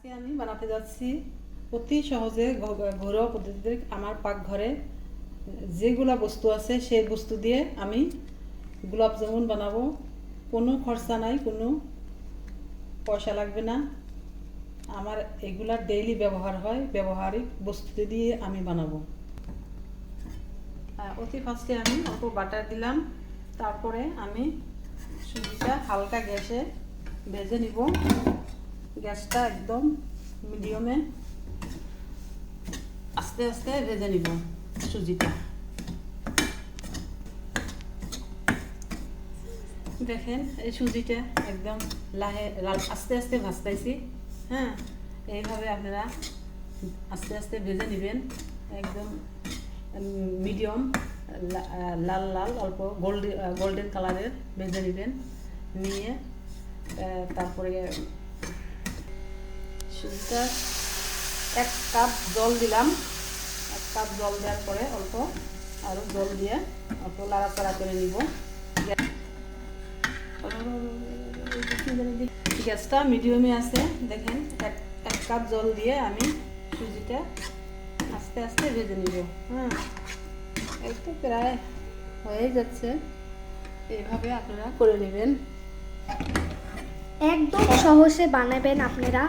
আজকে আমি বানাতে যাচ্ছি অতি সহজে ঘরোয়া পদ্ধতিতে আমার পাকঘরে যেগুলা বস্তু আছে সেই বস্তু দিয়ে আমি গোলাপ জামুন বানাবো। কোনো খরচা নাই, কোনো পয়সা লাগবে না। আমার এগুলা ডেইলি ব্যবহার হয়, ব্যবহারিক বস্তু দিয়ে আমি বানাবো। অতি ফার্স্টে আমি অল্প বাটার দিলাম, তারপরে আমি সুজিটা হালকা গ্যাসে ভেজে নিব। গ্যাসটা একদম মিডিয়ামে আস্তে আস্তে ভেজে নিব সুজিটা। দেখেন এই সুজিটা একদম আস্তে আস্তে ভাজতেছি। হ্যাঁ, এইভাবে আপনারা আস্তে আস্তে ভেজে নেবেন, একদম মিডিয়াম লাল লাল অল্প গোল্ডেন কালারের ভেজে নেবেন। নিয়ে তারপরে সুজিটা 1 কাপ জল দিলাম। 1 কাপ জল দেওয়ার পরে অল্প আরও জল দিয়ে অল্প লাড়াচাড়া করে নিব। গ্যাসটা মিডিয়ামে আছে। দেখেন 1 কাপ জল দিয়ে আমি সুজিটা আস্তে আস্তে ভেজে নিব। হ্যাঁ, এই তো প্রায় হয়ে যাচ্ছে। এইভাবে আপনারা করে নেবেন, একদম সহজে বানাবেন আপনারা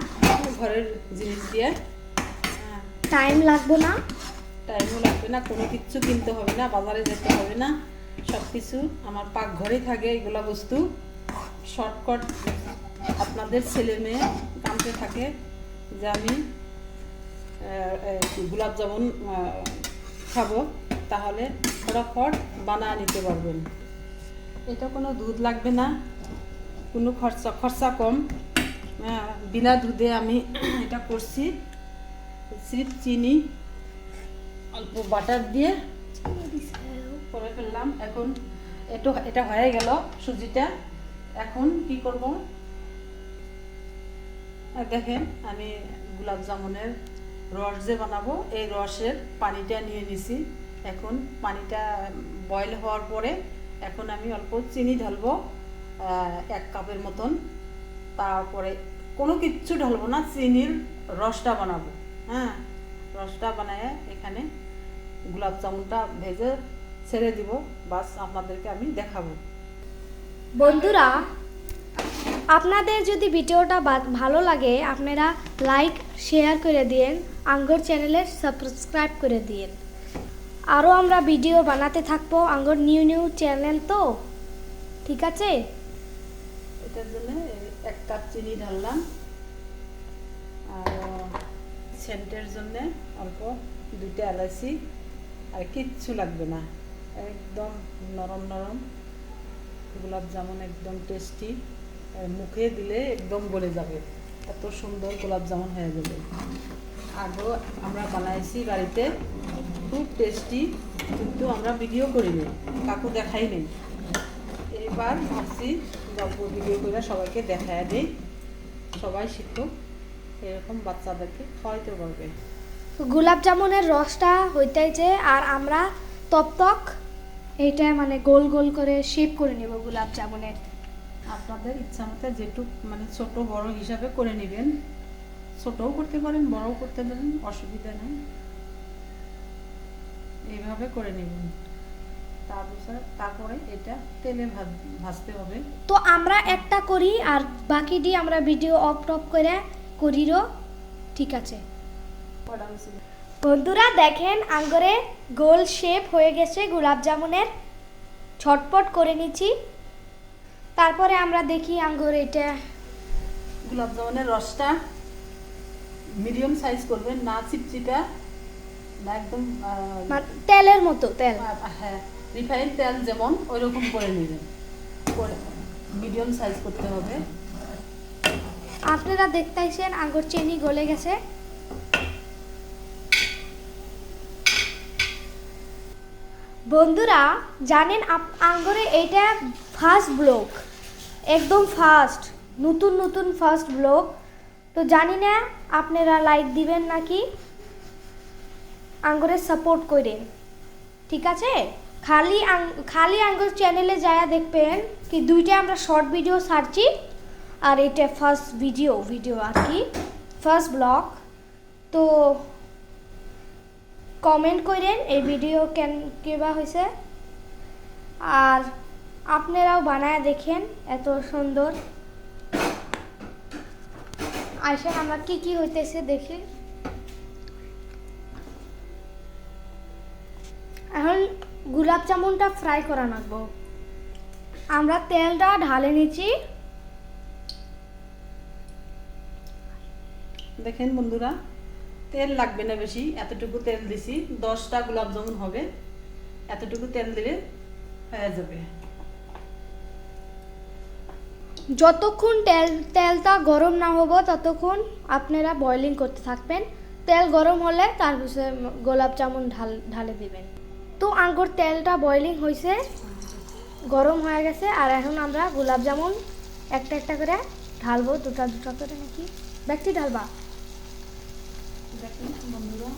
ঘরের জিনিস দিয়ে। টাইম লাগবে না, টাইমও লাগবে না, কোনো কিছু কিনতে হবে না, বাজারে যেতে হবে না। সব কিছু আমার পাকঘরেই থাকে। এগুলা বস্তু শর্টকাট। আপনাদের ছেলে মেয়ে কামতে থাকে যে আমি গোলাপ জামুন খাবো, তাহলে ফটাফট বানিয়ে নিতে পারবেন। এটা কোনো দুধ লাগবে না, কোনো খরচা কম। বিনা দুধে আমি এটা করছি। সিপ চিনি অল্প বাটার দিয়ে করে ফেললাম। এখন এটা হয়ে গেল সুজিটা। এখন কি করব, দেখেন আমি গোলাপ জামুনের রস যে বানাবো, এই রসের পানিটা নিয়ে নিছি। এখন পানিটা বয়েল হওয়ার পরে এখন আমি অল্প চিনি ঢালবো 1 কাপের মতন। তারপরে কোনো কিচ্ছু ঢালবো না, চিনির রসটা বানাবো। হ্যাঁ, রসটা বানায় এখানে গোলাপ জামুনটা ভেজে ছেড়ে দিব। বাস আপনাদেরকে আমি দেখাবো। বন্ধুরা আপনাদের যদি ভিডিওটা ভালো লাগে আপনারা লাইক শেয়ার করে দিন, আঙ্গর চ্যানেলে সাবস্ক্রাইব করে দিন। আরও আমরা ভিডিও বানাতে থাকবো, আঙ্গর নিউ চ্যানেল তো, ঠিক আছে? এটার জন্য 1 কাপ চিনি ঢাললাম, আর সেন্টের জন্য অল্প 2টা এলাচি। আর কিচ্ছু লাগবে না, একদম নরম নরম গোলাপ জামুন, একদম টেস্টি। মুখে দিলে একদম গলে যাবে, এত সুন্দর গোলাপ জামুন হয়ে যাবে। আগেও আমরা বানাইছি বাড়িতে, খুব টেস্টি, কিন্তু আমরা ভিডিও করিনি, কাকু দেখাই নেই। এবার ভাবছি গল্প ভিডিও করে সবাইকে দেখায় দিই, সবাই শিখুক, এরকম বাচ্চাদেরকে খাওয়াইতে পারবে। গোলাপ জামুনের রসটা হইতেছে, আর আমরা তক এইটা মানে গোল গোল করে শেপ করে নেব গোলাপ জামুনের। আপনাদের ইচ্ছা মতো যেটুক মানে ছোট বড় হিসাবে করে নেবেন। ছোটও করতে পারেন, বড়ও করতে পারেন, অসুবিধা নেই। এইভাবে করে নেবেন। তারপরে এটা তেলে ভাজতে হবে। তো আমরা একটা করি আর বাকি দিয়ে আমরা ভিডিও অফ করে করিরও, ঠিক আছে? বন্ধুরা দেখেন আঙ্গরে গোল শেপ হয়ে গেছে গোলাপ জামুনের, ছটপট করে নিচ্ছি। তারপরে আমরা দেখি আঙ্গুর এটা গোলাপ জামুনের রসটা মিডিয়াম সাইজ করবেন, না চিপচিপা না একদম তেলের মতো তেল। হ্যাঁ, রিফাইন তেল যেমন ওই রকম করে নেবেন, মিডিয়াম সাইজ করতে হবে। আপনারা দেখতেছেন আঙ্গুর চিনি গলে গেছে। বন্ধুরা জানেন আঙ্গুরে এটা ফার্স্ট ব্লগ, একদম ফার্স্ট, নতুন ফার্স্ট ব্লগ। তো জানি না আপনারা লাইক দিবেন নাকি, আঙ্গুরে সাপোর্ট করেন, ঠিক আছে? খালি আঙ্গুর চ্যানেলে যায়া দেখবেন কি 2টা আমরা শর্ট ভিডিও ছাড়ছি, আর এটা ফার্স্ট ভিডিও আর কি। First blog. তো কমেন্ট করেন এই ভিডিও কেবা হয়েছে, আর আপনারাও বানায় দেখেন এত সুন্দর। আসেন আমরা কি কি হইতেছে দেখি। এখন গোলাপ জামুনটা ফ্রাই করা লাগবো। আমরা তেলটা ঢালে নিচ্ছি। দেখেন বন্ধুরা, তেল লাগবে না বেশি, এতটুকু তেল দিছি। 10টা গোলাপ জামুন হবে, এতটুকু তেল দিলে হয়ে যাবে। যতক্ষণ তেলটা গরম না হবো ততক্ষণ আপনারা বয়লিং করতে থাকবেন। তেল গরম হলে তার পিছনে গোলাপ জামুন ঢালে দিবেন। তো আঙ্গুর তেলটা বয়লিং হয়েছে, গরম হয়ে গেছে। আর এখন আমরা গোলাপ জামুন একটা একটা করে ঢালবো, দুটা দুটা করে নাকি ব্যক্তি ঢালবা। দেখেন বন্ধুরা,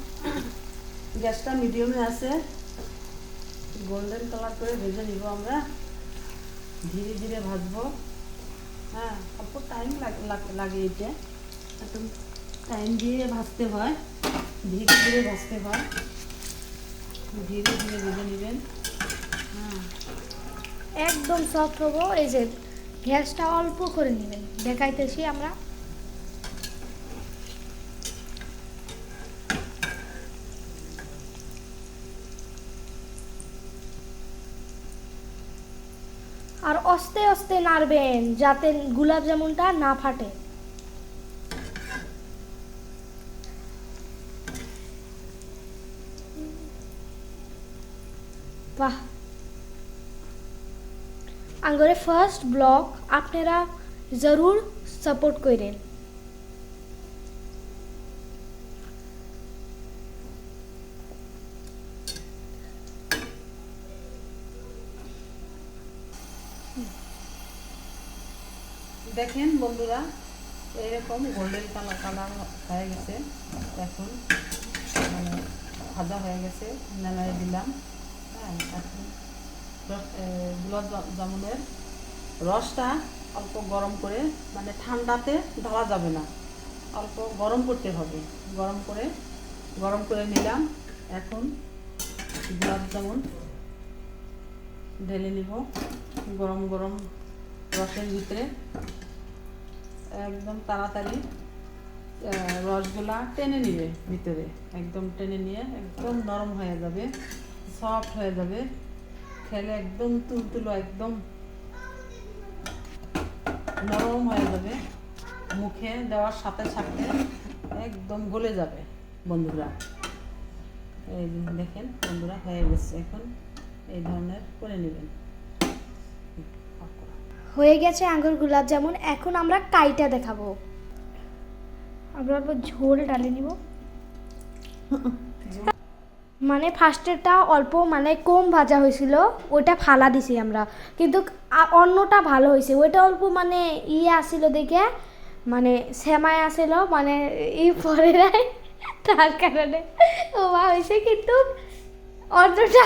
গ্যাসটা মিডিয়ামে আছে, গোল্ডেন কালার করে ভেজে নিব আমরা। ধীরে ধীরে ভাজবো। হ্যাঁ, অল্প টাইম লাগে, এটা একটু টাইম দিয়ে ভাজতে হয়, ধীরে ধীরে ভাজতে হয়, ধীরে ধীরে ভেজে নেবেন। হ্যাঁ, একদম সফট হবো। এই যে গ্যাসটা অল্প করে নেবেন, দেখাইতেছি আমরা। আর আস্তে আস্তে নাড়বেন যাতে গোলাপ জামুনটা না ফাটে। বাহ, আঙ্গুরে ফার্স্ট ব্লগ আপনারা জরুর সাপোর্ট করেন। দেখেন বন্ধুরা, এরকম গোল্ডেন কালার হয়ে গেছে। এখন মানে ভাজা হয়ে গেছে, নামিয়ে দিলাম। হ্যাঁ, এখন গোলাপ জামুনের রসটা অল্প গরম করে, মানে ঠান্ডাতে ঢালা যাবে না, অল্প গরম করতে হবে। গরম করে নিলাম। এখন গোলাপ জামুন ঢেলে নিব গরম গরম রসের ভিতরে। একদম তাড়াতাড়ি রসগুলা টেনে নিবে ভিতরে, একদম টেনে নিয়ে একদম নরম হয়ে যাবে, সফট হয়ে যাবে। খেলে একদম তুলতুলো, একদম নরম হয়ে যাবে। মুখে দেওয়ার সাথে সাথে একদম গলে যাবে বন্ধুরা। এই দেখেন বন্ধুরা, হয়ে গেছে। এখন এই ধরনের করে নেবেন। হয়ে গেছে আঙ্গুর গোলাপ জামুন। এখন আমরা কাইটা দেখাবো। আমরা অল্প ঝোল ডালে নিব। মানে ফার্স্টেরটা অল্প মানে কম ভাজা হয়েছিল, ওইটা ফালা দিছি আমরা, কিন্তু অন্যটা ভালো হয়েছে। ওইটা অল্প মানে আসিল দেখে, মানে সেমাই আসিল, মানে পরে নাই, তার কারণে ও হয়েছে। কিন্তু অন্যটা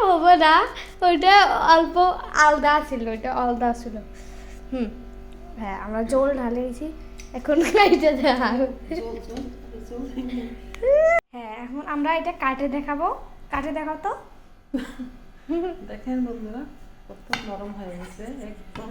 হবে না, ওইটা অল্প আলাদা ছিল, ওইটা আলাদা ছিল। হ্যাঁ, আমরা জল ঢালেছি। এখন কাইটে হ্যাঁ, এখন আমরা এটা কাটে দেখাবো। কাটে দেখাও তো। দেখেন বন্ধুরা, কত নরম হয়ে গেছে, একদম